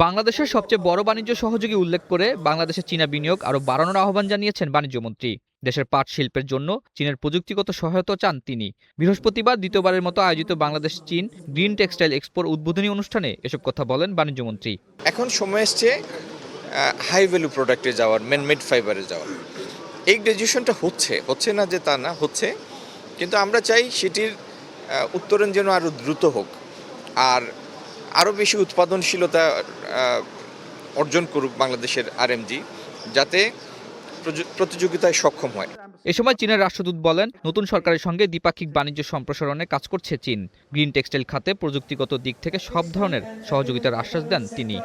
বাংলাদেশের সবচেয়ে বড় বাণিজ্য সহযোগী উল্লেখ করে বাংলাদেশে চীনা বিনিয়োগ আরও বাড়ানোর আহ্বান জানিয়েছেন বাণিজ্যমন্ত্রী। দেশের পাট শিল্পের জন্য চীনের প্রযুক্তিগত সহায়তা চান তিনি। বৃহস্পতিবার দ্বিতীয়বারের মতো আয়োজিত বাংলাদেশ চীন গ্রিন টেক্সটাইল এক্সপোর উদ্বোধনী অনুষ্ঠানে এসব কথা বলেন বাণিজ্যমন্ত্রী। এখন সময় এসছে হাই ভ্যালু প্রোডাক্টে যাওয়ার, ম্যানমেড ফাইবারে যাওয়ার। এই গ্র্যাজুয়েশনটা হচ্ছে না যে তা না, হচ্ছে, কিন্তু আমরা চাই সেটির উত্তরণ যেন আরও দ্রুত হোক, আর আরও বেশি উৎপাদনশীলতা অর্জন করুক বাংলাদেশের আরএমজি, যাতে প্রতিযোগিতায় সক্ষম হয়। এ সময় চীনের রাষ্ট্রদূত বলেন, নতুন সরকারের সঙ্গে দ্বিপাক্ষিক বাণিজ্য সম্প্রসারণে কাজ করছে চীন। গ্রিন টেক্সটাইল খাতে প্রযুক্তিগত দিক থেকে সব ধরনের সহযোগিতার আশ্বাস দেন তিনি।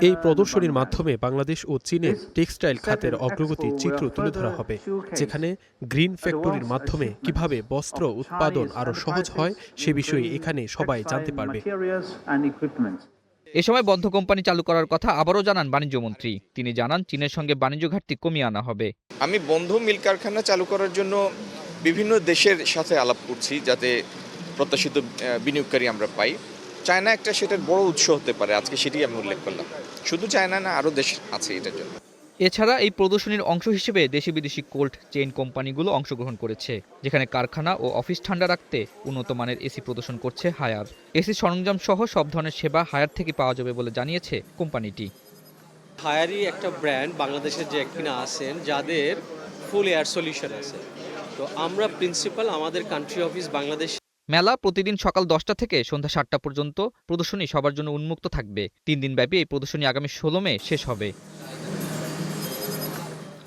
এই প্রদর্শনীর মাধ্যমে বাংলাদেশ ও চীনের টেক্সটাইল খাতের অগ্রগতির চিত্র তুলে ধরা হবে, যেখানে গ্রিন ফ্যাক্টরির মাধ্যমে কিভাবে বস্ত্র উৎপাদন আরও সহজ হয় সে বিষয়ে এখানে সবাই জানতে পারবে। এ সময় বন্ধ কোম্পানি চালু করার কথা আবারও জানান বাণিজ্যমন্ত্রী। তিনি জানান, চীনের সঙ্গে বাণিজ্য ঘাটতি কমিয়ে আনা হবে। আমি বন্ধ মিল কারখানা চালু করার জন্য বিভিন্ন দেশের সাথে আলাপ করছি, যাতে প্রত্যাশিত বিনিয়োগকারী আমরা পাই। চায়না একটা সেটার বড় উৎস হতে পারে, আজকে সেটি আমি উল্লেখ করলাম। শুধু চায়না না, আরও দেশ আছে এটার জন্য। এছাড়া এই প্রদর্শনীর অংশ হিসেবে দেশি বিদেশি কোল্ড চেইন কোম্পানিগুলো অংশগ্রহণ করেছে, যেখানে কারখানা ও অফিস ঠান্ডা রাখতে উন্নত মানের এসি প্রদর্শন করছে হায়ার। এসি সরঞ্জাম সহ সব ধরনের সেবা হায়ার থেকে পাওয়া যাবে বলে জানিয়েছে কোম্পানিটি। হায়ারই একটা ব্র্যান্ড বাংলাদেশের যে কিনা আছেন, যাদের ফুল এয়ার সলিউশন আছে। তো আমরা প্রিন্সিপাল আমাদের কান্ট্রি অফিস বাংলাদেশ। মেলা প্রতিদিন সকাল 10টা থেকে সন্ধ্যা 7টা পর্যন্ত। প্রদর্শনী সবার জন্য উন্মুক্ত থাকবে। 3 দিন ব্যাপী এই প্রদর্শনী আগামী 16 মে শেষ হবে।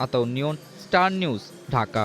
আতাউর নিয়ন, স্টার নিউজ, ঢাকা।